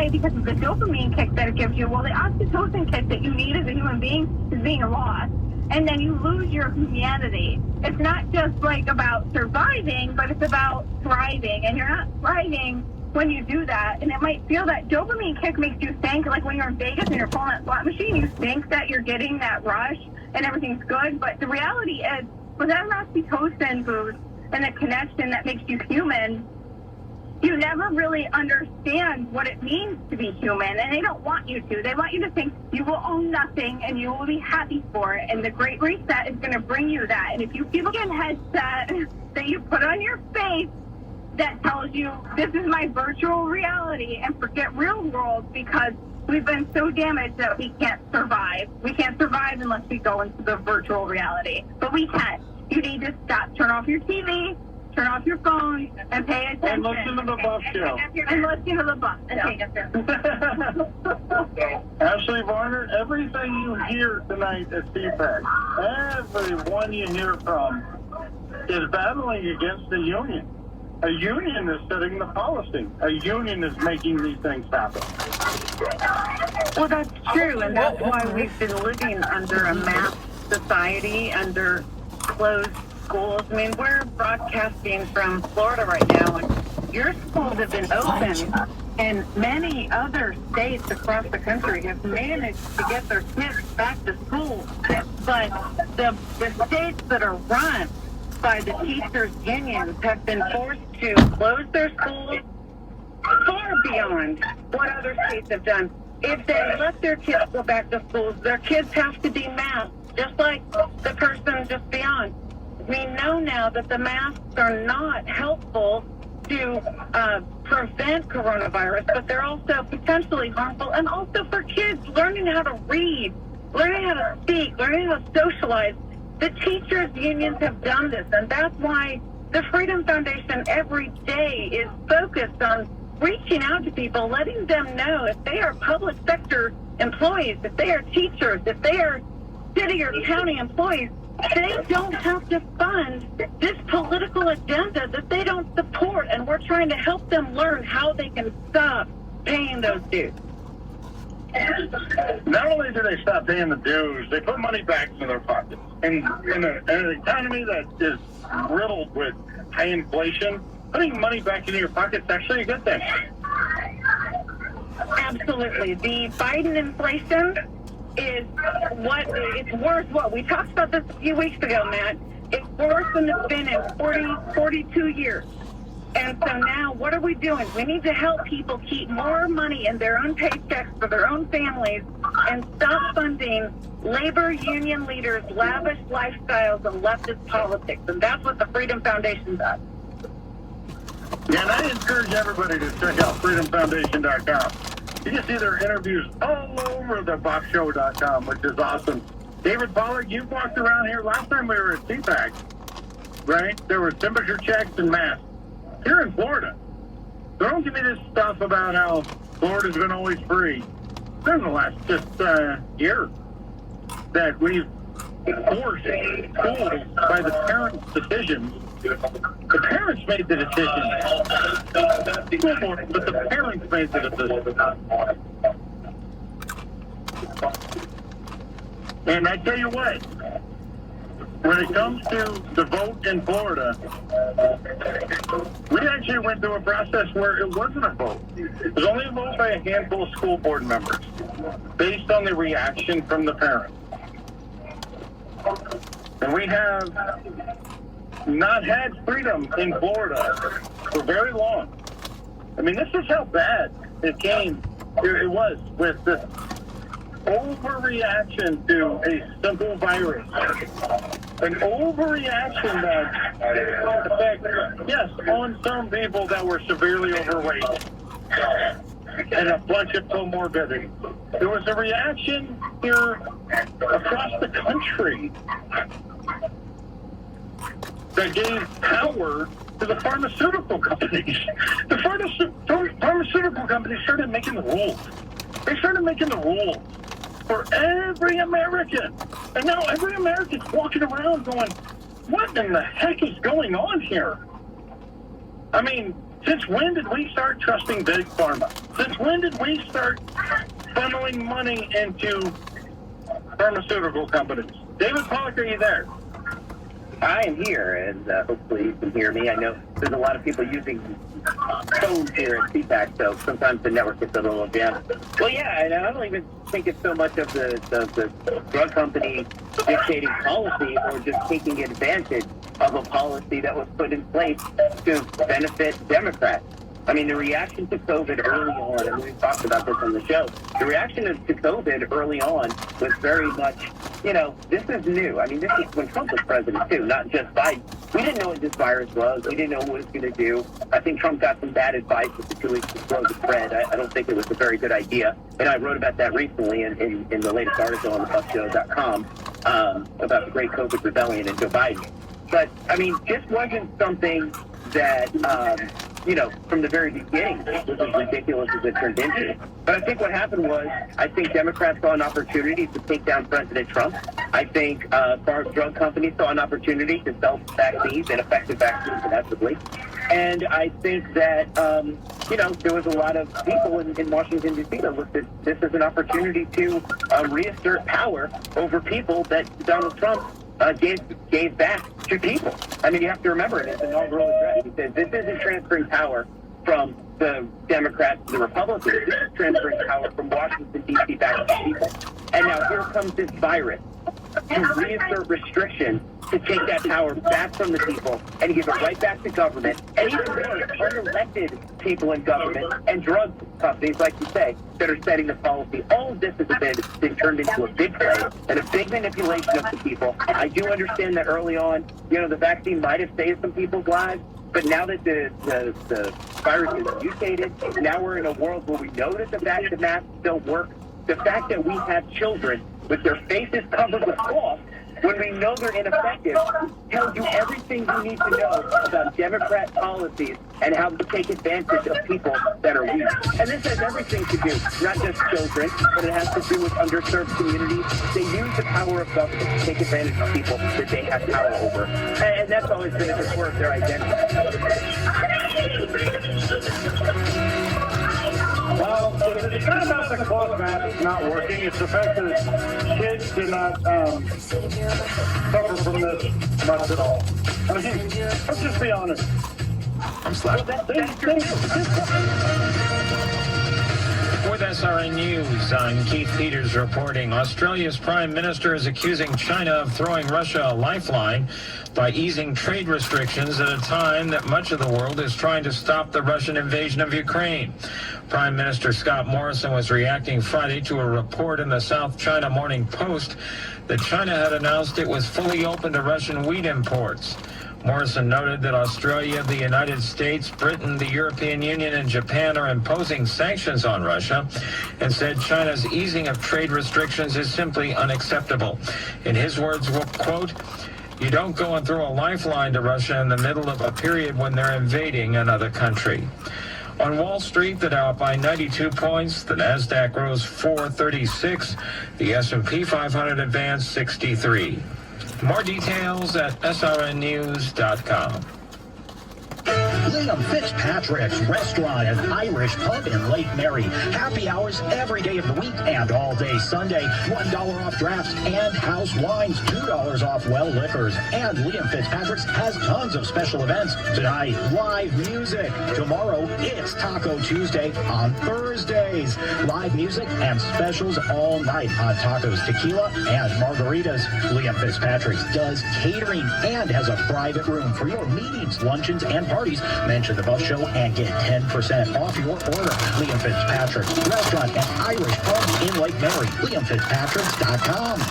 high because of the dopamine kick that it gives you. Well, the oxytocin kick that you need as a human being is being lost. And then you lose your humanity. It's not just like about surviving, but it's about thriving. And you're not thriving when you do that. And it might feel that dopamine kick makes you think, like when you're in Vegas and you're pulling that slot machine, you think that you're getting that rush and everything's good. But the reality is, with that oxytocin boost and the connection that makes you human, you never really understand what it means to be human, and they don't want you to. They want you to think you will own nothing and you will be happy for it, and the Great Reset is going to bring you that. And if you keep a headset that you put on your face that tells you, this is my virtual reality, and forget real world, because we've been so damaged that we can't survive. We can't survive unless we go into the virtual reality. But we can. You need to stop, turn off your TV, turn off your phone, and pay attention. And listen to the Buff Show. And listen to the Buff. Ashley Varner, everything you hear tonight at CPAC, everyone you hear from is battling against the union. A union is setting the policy. A union is making these things happen. Well, that's true, and that's why we've been living under a masked society, under closed schools. I mean, we're broadcasting from Florida right now, and your schools have been open, and many other states across the country have managed to get their kids back to school. But the states that are run by the teachers' unions have been forced to close their schools far beyond what other states have done. If they let their kids go back to schools, their kids have to be masked, just like the person just beyond. We know now that the masks are not helpful to prevent coronavirus, but they're also potentially harmful, and also for kids learning how to read, learning how to speak, learning how to socialize. The teachers' unions have done this, and that's why the Freedom Foundation every day is focused on reaching out to people, letting them know if they are public sector employees, if they are teachers, if they are city or county employees, they don't have to fund this political agenda that they don't support, and we're trying to help them learn how they can stop paying those dues. Not only do they stop paying the dues, they put money back into their pockets. And in an economy that is riddled with high inflation, putting money back into your pocket is actually a good thing. Absolutely. The Biden inflation is it's worth what? We talked about this a few weeks ago, Matt. It's worse than it's been in 42 years. And so now what are we doing? We need to help people keep more money in their own paychecks for their own families and stop funding labor union leaders' lavish lifestyles and leftist politics. And that's what the Freedom Foundation does. Yeah, and I encourage everybody to check out freedomfoundation.com. You can see their interviews all over the BoxShow.com, which is awesome. David Pollack, you've walked around here. Last time we were at CPAC, right? There were temperature checks and masks. Here in Florida, don't give me this stuff about how Florida's been always free. In the last year that we've forced schools by the parents' decisions. The parents made the decision. But the parents made the decision. And I tell you what, when it comes to the vote in Florida, we actually went through a process where it wasn't a vote. It was only a vote by a handful of school board members based on the reaction from the parents. And we have not had freedom in Florida for very long. I mean, this is how bad it came. It was with this overreaction to a simple virus. An overreaction that affects, yes, on some people that were severely overweight and a bunch of comorbidities. There was a reaction here across the country that gave power to the pharmaceutical companies. The pharmaceutical companies started making the rules. They started making the rules for every American. And now every American's walking around going, what in the heck is going on here? I mean, Since when did we start trusting big pharma? Since when did we start funneling money into pharmaceutical companies? David Pollock, are you there? I am here, and hopefully you can hear me. I know there's a lot of people using phones here at CPAC, so sometimes the network gets a little jammed. Well, yeah, and I don't even think it's so much of the drug company dictating policy or just taking advantage of a policy that was put in place to benefit Democrats. I mean, the reaction to COVID early on, and we've talked about this on the show, the reaction to COVID early on was very much, this is new. I mean, this is when Trump was president, too, not just Biden. We didn't know what this virus was. We didn't know what it was going to do. I think Trump got some bad advice with the 2 weeks to slow the spread. I don't think it was a very good idea. And I wrote about that recently in the latest article on thebuffshow.com about the great COVID rebellion and Joe Biden. But, I mean, this wasn't something that, from the very beginning, was as ridiculous as it turned into. But I think what happened was, I think Democrats saw an opportunity to take down President Trump. I think drug companies saw an opportunity to sell vaccines and effective vaccines inevitably. And I think that, there was a lot of people in Washington, D.C. that looked at this as an opportunity to reassert power over people that Donald Trump gave back to people. I mean, you have to remember in his inaugural address, he said, this isn't transferring power from the Democrats to the Republicans. This is transferring power from Washington, D.C. back to people. And now here comes this virus to reassert restrictions to take that power back from the people and give it right back to government, and even more unelected people in government and drug companies, like you say, that are setting the policy. All of this has been turned into a big play and a big manipulation of the people. I do understand that early on, the vaccine might have saved some people's lives, but now that the virus is mutated, now we're in a world where we know that the masks don't work. The fact that we have children with their faces covered with cloth when we know they're ineffective tells you everything you need to know about Democrat policies and how to take advantage of people that are weak. And this has everything to do, not just children, but it has to do with underserved communities. They use the power of government to take advantage of people that they have power over. And that's always been at the core of their identity. Well, it's not about the cloth mask not working. It's the fact that kids do not suffer from this much at all. I mean, let's just be honest. I'm slapped. With SRN News, I'm Keith Peters reporting. Australia's Prime Minister is accusing China of throwing Russia a lifeline by easing trade restrictions at a time that much of the world is trying to stop the Russian invasion of Ukraine. Prime Minister Scott Morrison was reacting Friday to a report in the South China Morning Post that China had announced it was fully open to Russian wheat imports. Morrison noted that Australia, the United States, Britain, the European Union, and Japan are imposing sanctions on Russia, and said China's easing of trade restrictions is simply unacceptable. In his words, we'll quote, "You don't go and throw a lifeline to Russia in the middle of a period when they're invading another country." On Wall Street, the Dow up by 92 points, the Nasdaq rose 436, the S&P 500 advanced 63. More details at srnnews.com. Liam Fitzpatrick's Restaurant and Irish Pub in Lake Mary. Happy hours every day of the week and all day Sunday. $1 off drafts and house wines. $2 off well liquors. And Liam Fitzpatrick's has tons of special events. Tonight, live music. Tomorrow, it's Taco Tuesday. On Thursdays, live music and specials all night on tacos, tequila, and margaritas. Liam Fitzpatrick's does catering and has a private room for your meetings, luncheons, and parties. Mention the Buff Show and get 10% off your order. Liam Fitzpatrick's Restaurant and Irish Pub in Lake Mary. LiamFitzpatrick's.com.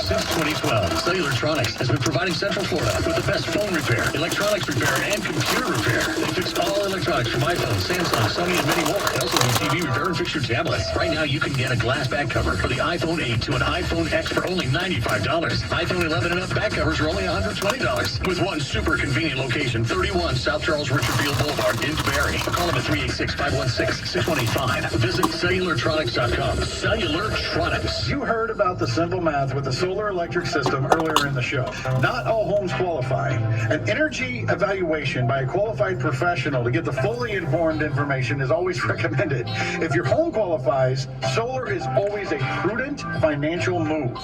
Since 2012, Cellulartronics has been providing Central Florida with the best phone repair, electronics repair, and computer repair. They fix all electronics from iPhone, Samsung, Sony, and many more. They also do TV repair and fix your tablets. Right now, you can get a glass back cover for the iPhone 8 to an iPhone X for only $95. iPhone 11 and up back covers are only $120. With one super convenient location, 31 South Charles Richard Field Boulevard in Barrie. Call them at 386-516-6185. Visit Cellulartronics.com. Cellulartronics. You heard about the simple math with the solar solar electric system earlier in the show. Not all homes qualify. An energy evaluation by a qualified professional to get the fully informed information is always recommended. If your home qualifies, solar is always a prudent financial move.